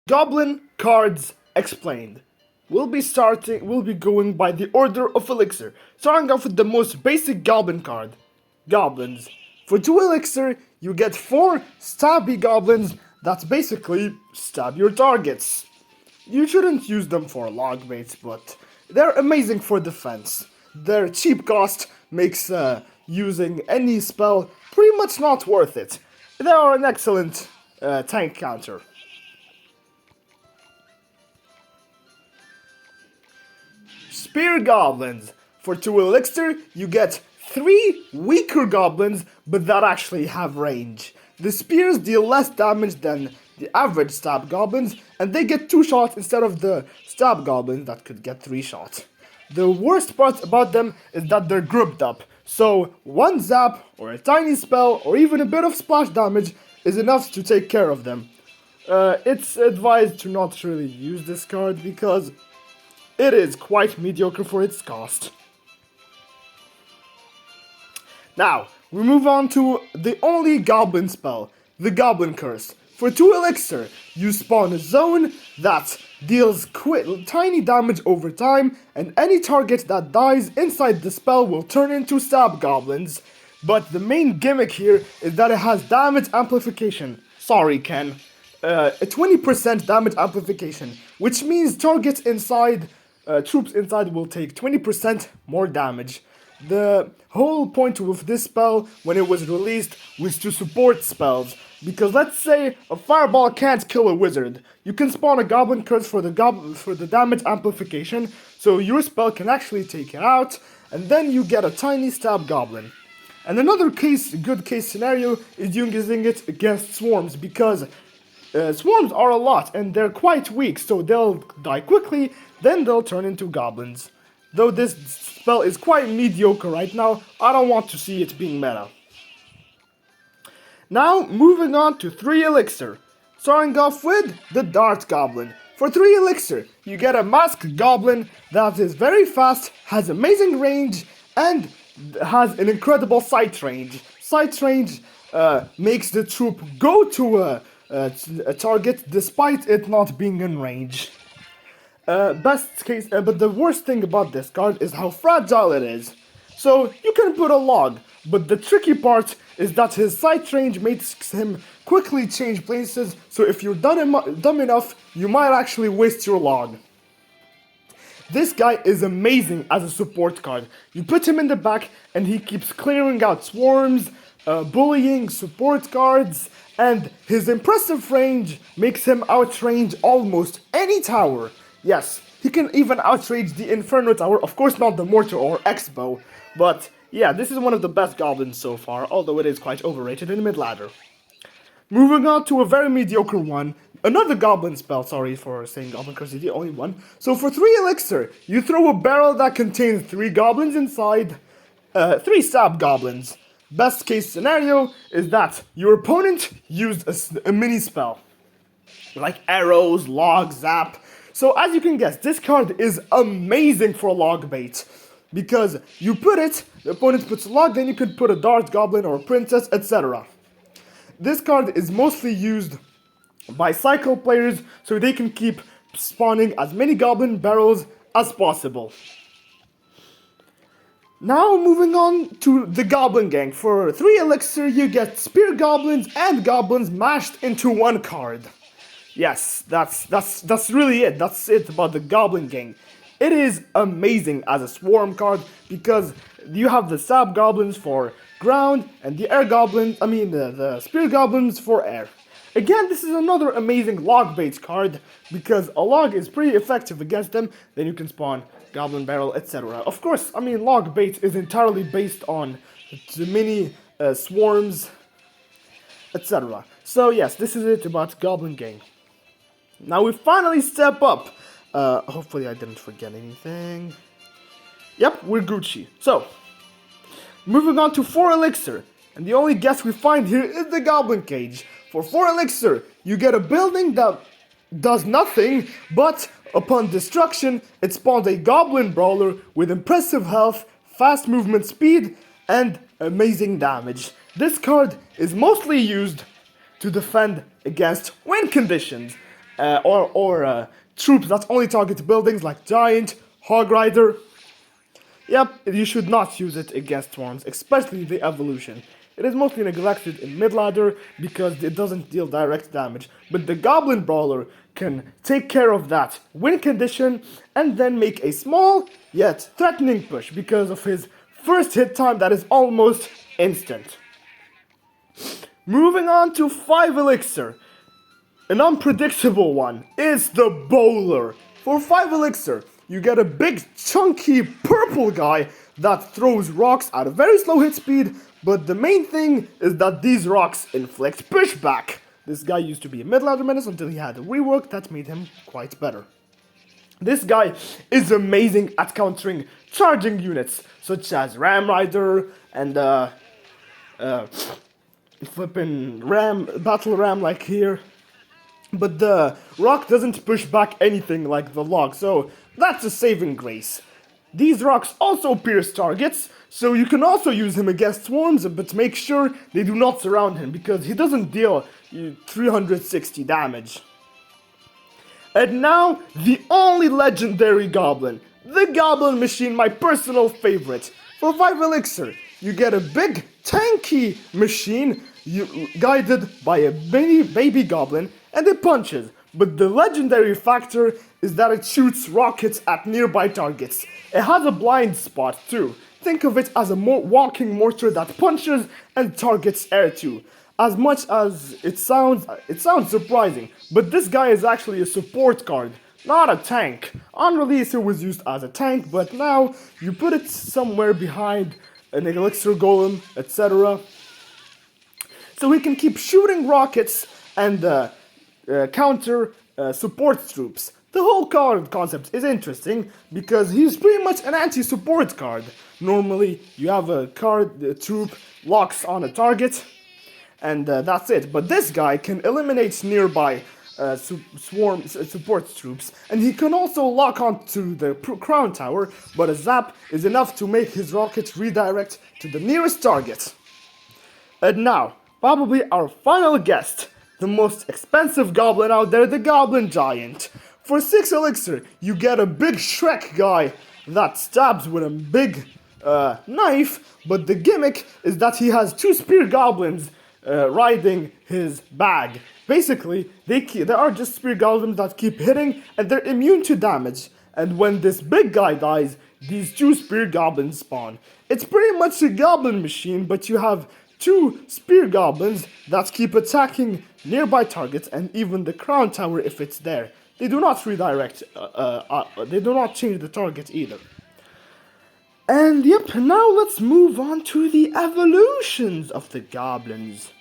Goblin cards explained. We'll be going by the order of elixir, starting off with the most basic goblin card. Goblins. For 2 elixir, you get 4 stabby goblins that basically stab your targets. You shouldn't use them for log baits, but they're amazing for defense. Their cheap cost makes using any spell pretty much not worth it. They are an excellent tank counter. Spear Goblins. For 2 elixir, you get 3 weaker goblins, but that actually have range. The spears deal less damage than the average stab goblins, and they get 2 shots instead of the stab goblins that could get 3 shots. The worst part about them is that they're grouped up, so one zap, or a tiny spell, or even a bit of splash damage is enough to take care of them. It's advised to not really use this card because it is quite mediocre for its cost. Now, we move on to the only goblin spell, the Goblin Curse. For 2 elixir, you spawn a zone that deals tiny damage over time, and any target that dies inside the spell will turn into stab goblins. But the main gimmick here is that it has damage amplification. Sorry, Ken. A 20% damage amplification, which means targets inside troops inside will take 20% more damage. The whole point with this spell, when it was released, was to support spells. Because let's say a fireball can't kill a wizard, you can spawn a Goblin Curse for the damage amplification, so your spell can actually take it out, and then you get a tiny stab goblin. And another good case scenario is using it against swarms, because swarms are a lot, and they're quite weak, so they'll die quickly, then they'll turn into goblins. Though this spell is quite mediocre right now, I don't want to see it being meta. Now, moving on to 3 elixir. Starting off with the Dart Goblin. For 3 elixir, you get a masked goblin that is very fast, has amazing range, and has an incredible sight range. Sight range makes the troop go to a target despite it not being in range. But the worst thing about this card is how fragile it is. So you can put a log, but the tricky part is that his sight range makes him quickly change places, so if you're dumb enough, you might actually waste your log. This guy is amazing as a support card. You put him in the back and he keeps clearing out swarms, bullying support cards, and his impressive range makes him outrange almost any tower. Yes, he can even outrange the Inferno Tower, of course not the Mortar or X-Bow, but yeah, this is one of the best goblins so far, although it is quite overrated in mid-ladder. Moving on to a very mediocre one, another goblin spell, sorry for saying Goblin Curse is the only one. So for 3 elixir, you throw a barrel that contains 3 goblins inside, 3 stab goblins. Best case scenario is that your opponent used a mini spell, like arrows, log, zap. So as you can guess, this card is amazing for log bait. Because you put it, the opponent puts a log, then you could put a dart goblin or a princess, etc. This card is mostly used by cycle players so they can keep spawning as many goblin barrels as possible. Now moving on to the Goblin Gang. For 3 elixir you get spear goblins and goblins mashed into one card. Yes, that's really it. That's it about the Goblin Gang. It is amazing as a swarm card because you have the stab goblins for ground and the the spear goblins for air. Again, this is another amazing log bait card because a log is pretty effective against them. Then you can spawn goblin barrel, etc. Of course, log bait is entirely based on the mini swarms, etc. So yes, this is it about Goblin Gang. Now we finally step up. Hopefully I didn't forget anything. Yep, we're Gucci. So, moving on to 4 elixir. And the only guess we find here is the Goblin Cage. For 4 elixir, you get a building that does nothing, but upon destruction, it spawns a Goblin Brawler with impressive health, fast movement speed, and amazing damage. This card is mostly used to defend against win conditions. or troops that only target buildings like Giant, Hog Rider. Yep, you should not use it against swarms, especially the evolution. It is mostly neglected in mid-ladder because it doesn't deal direct damage, but the Goblin Brawler can take care of that win condition and then make a small yet threatening push because of his first hit time that is almost instant. Moving on to 5 Elixir. An unpredictable one is the Bowler. For 5 Elixir, you get a big chunky purple guy that throws rocks at a very slow hit speed, but the main thing is that these rocks inflict pushback. This guy used to be a mid-ladder menace until he had a rework that made him quite better. This guy is amazing at countering charging units, such as Ram Rider and flipping battle ram like here. But the rock doesn't push back anything like the log, so that's a saving grace. These rocks also pierce targets, so you can also use him against swarms, but make sure they do not surround him, because he doesn't deal 360 damage. And now, the only legendary goblin. The Goblin Machine, my personal favorite. For 5 Elixir, you get a big, tanky machine guided by a baby goblin, and it punches. But the legendary factor is that it shoots rockets at nearby targets. It has a blind spot too. Think of it as a walking mortar that punches and targets air too. As much as it sounds surprising, but this guy is actually a support card, not a tank. On release it was used as a tank, but now you put it somewhere behind an elixir golem, etc. So he can keep shooting rockets and counter support troops. The whole card concept is interesting because he's pretty much an anti-support card. Normally you have a card, a troop locks on a target, and that's it. But this guy can eliminate nearby support troops, and he can also lock onto the crown tower, but a zap is enough to make his rockets redirect to the nearest target. And now, probably our final guest, the most expensive goblin out there, the Goblin Giant. For 6 Elixir, you get a big Shrek guy that stabs with a big knife, but the gimmick is that he has 2 spear goblins riding his bag. Basically, there are just spear goblins that keep hitting, and they're immune to damage. And when this big guy dies, these 2 spear goblins spawn. It's pretty much a goblin machine, but you have 2 spear goblins that keep attacking nearby targets and even the crown tower if it's there. They do not redirect, they do not change the target either. And yep, now let's move on to the evolutions of the goblins.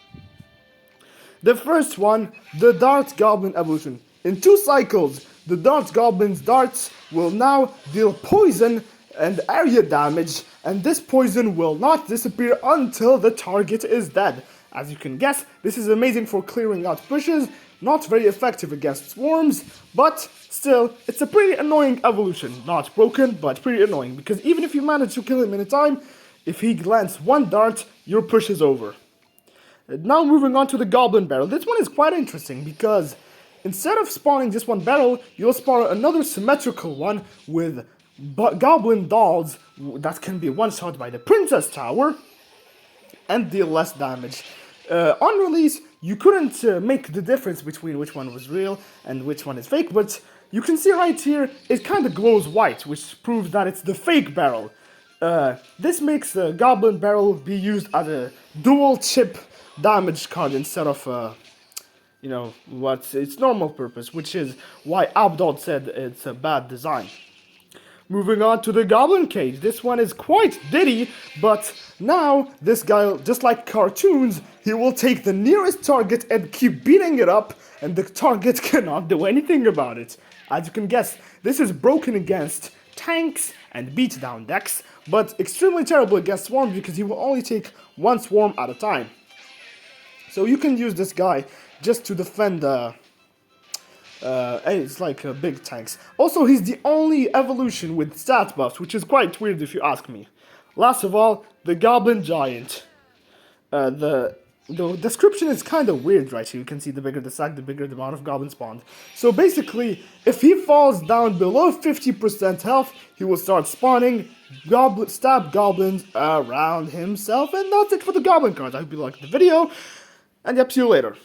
The first one, the Dart Goblin evolution. In 2 cycles, the Dart Goblin's darts will now deal poison and area damage, and this poison will not disappear until the target is dead. As you can guess, this is amazing for clearing out pushes, not very effective against swarms, but still, it's a pretty annoying evolution. Not broken, but pretty annoying, because even if you manage to kill him in a time, if he lands 1 dart, your push is over. Now moving on to the Goblin Barrel. This one is quite interesting, because instead of spawning just 1 barrel, you'll spawn another symmetrical one with goblin dolls that can be one-shot by the Princess Tower and deal less damage. On release, you couldn't make the difference between which one was real and which one is fake, but you can see right here, it kind of glows white, which proves that it's the fake barrel. This makes the Goblin Barrel be used as a dual chip damage card instead of, what's its normal purpose, which is why Abdol said it's a bad design. Moving on to the Goblin Cage. This one is quite ditty, but now this guy, just like cartoons, he will take the nearest target and keep beating it up, and the target cannot do anything about it. As you can guess, this is broken against tanks and beatdown decks, but extremely terrible against swarms because he will only take 1 swarm at a time. So you can use this guy just to defend it's like big tanks. Also, he's the only evolution with stat buffs, which is quite weird if you ask me. Last of all, the Goblin Giant. The the description is kind of weird right here. You can see the bigger the sack, the bigger the amount of goblins spawned. So basically, if he falls down below 50% health, he will start spawning stab goblins around himself. And that's it for the goblin cards. I hope you liked the video, and yep, see you later.